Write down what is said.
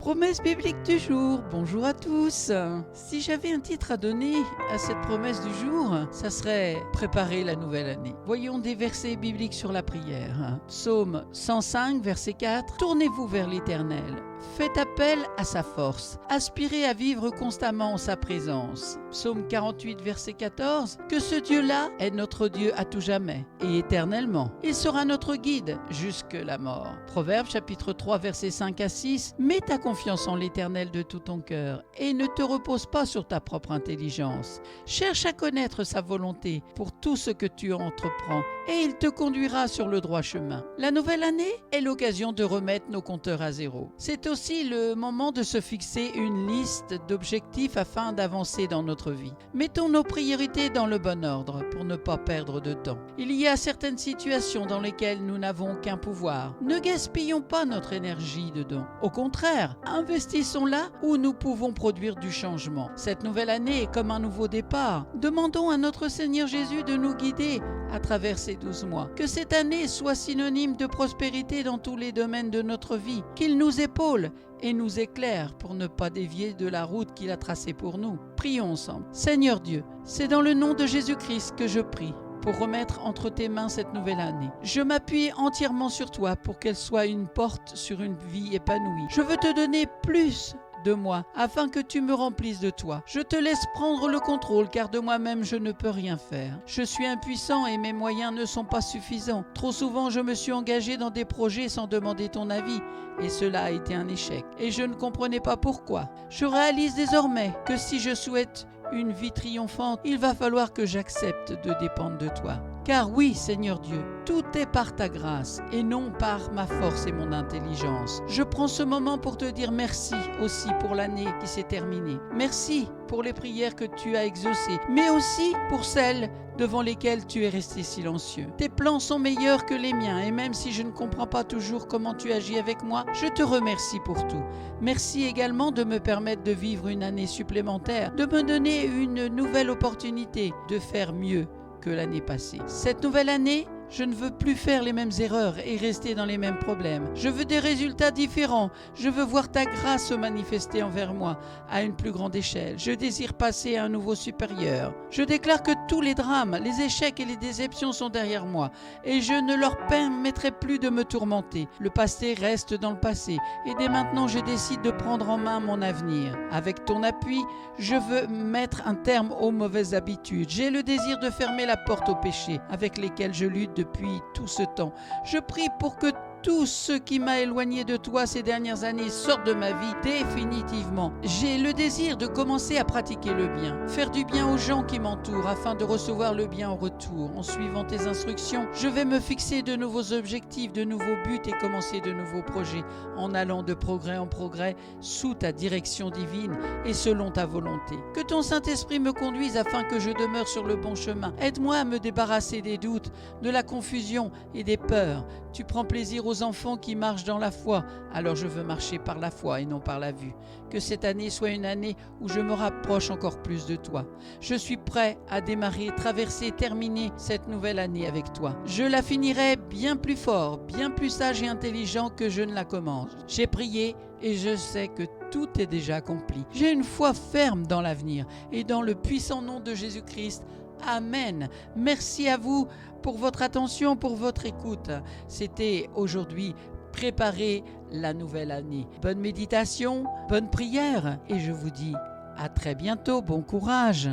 Promesse biblique du jour, bonjour à tous. Si j'avais un titre à donner à cette promesse du jour, ça serait préparer la nouvelle année. Voyons des versets bibliques sur la prière. Psaume 105, verset 4. Tournez-vous vers l'Éternel. Faites appel à sa force. Aspirez à vivre constamment en sa présence. Psaume 48, verset 14. Que ce Dieu-là est notre Dieu à tout jamais et éternellement. Il sera notre guide jusque la mort. Proverbe chapitre 3, verset 5 à 6. Mets ta confiance en l'Éternel de tout ton cœur et ne te repose pas sur ta propre intelligence. Cherche à connaître sa volonté pour tout ce que tu entreprends et il te conduira sur le droit chemin. La nouvelle année est l'occasion de remettre nos compteurs à zéro. C'est aussi le moment de se fixer une liste d'objectifs afin d'avancer dans notre vie. Mettons nos priorités dans le bon ordre pour ne pas perdre de temps. Il y a certaines situations dans lesquelles nous n'avons aucun pouvoir. Ne gaspillons pas notre énergie dedans. Au contraire, investissons-la où nous pouvons produire du changement. Cette nouvelle année est comme un nouveau départ. Demandons à notre Seigneur Jésus de nous guider à travers ces 12 mois. Que cette année soit synonyme de prospérité dans tous les domaines de notre vie. Qu'il nous épaule et nous éclaire pour ne pas dévier de la route qu'il a tracée pour nous. Prions ensemble. Seigneur Dieu, c'est dans le nom de Jésus-Christ que je prie pour remettre entre tes mains cette nouvelle année. Je m'appuie entièrement sur toi pour qu'elle soit une porte sur une vie épanouie. Je veux te donner plus de moi, afin que tu me remplisses de toi. Je te laisse prendre le contrôle, car de moi-même je ne peux rien faire. Je suis impuissant et mes moyens ne sont pas suffisants. Trop souvent je me suis engagé dans des projets sans demander ton avis, et cela a été un échec. Et je ne comprenais pas pourquoi. Je réalise désormais que si je souhaite une vie triomphante, il va falloir que j'accepte de dépendre de toi. Car oui, Seigneur Dieu, tout est par ta grâce et non par ma force et mon intelligence. Je prends ce moment pour te dire merci aussi pour l'année qui s'est terminée. Merci pour les prières que tu as exaucées, mais aussi pour celles devant lesquelles tu es resté silencieux. Tes plans sont meilleurs que les miens et même si je ne comprends pas toujours comment tu agis avec moi, je te remercie pour tout. Merci également de me permettre de vivre une année supplémentaire, de me donner une nouvelle opportunité de faire mieux que l'année passée. Cette nouvelle année, je ne veux plus faire les mêmes erreurs et rester dans les mêmes problèmes. Je veux des résultats différents. Je veux voir ta grâce se manifester envers moi à une plus grande échelle. Je désire passer à un niveau supérieur. Je déclare que tous les drames, les échecs et les déceptions sont derrière moi et je ne leur permettrai plus de me tourmenter. Le passé reste dans le passé et dès maintenant je décide de prendre en main mon avenir. Avec ton appui, je veux mettre un terme aux mauvaises habitudes. J'ai le désir de fermer la porte aux péchés avec lesquels je lutte depuis tout ce temps. Je prie pour que tout ce qui m'a éloigné de toi ces dernières années sorte de ma vie définitivement. J'ai le désir de commencer à pratiquer le bien, faire du bien aux gens qui m'entourent afin de recevoir le bien en retour. En suivant tes instructions, je vais me fixer de nouveaux objectifs, de nouveaux buts et commencer de nouveaux projets en allant de progrès en progrès sous ta direction divine et selon ta volonté. Que ton Saint-Esprit me conduise afin que je demeure sur le bon chemin. Aide-moi à me débarrasser des doutes, de la confusion et des peurs. Tu prends plaisir aux enfants qui marchent dans la foi, alors je veux marcher par la foi et non par la vue. Que cette année soit une année où je me rapproche encore plus de toi. Je suis prêt à démarrer, traverser, terminer cette nouvelle année avec toi. Je la finirai bien plus fort, bien plus sage et intelligent que je ne la commence. J'ai prié et je sais que tout est déjà accompli. J'ai une foi ferme dans l'avenir et dans le puissant nom de Jésus-Christ. Amen. Merci à vous pour votre attention, pour votre écoute. C'était aujourd'hui préparer la nouvelle année. Bonne méditation, bonne prière et je vous dis à très bientôt. Bon courage.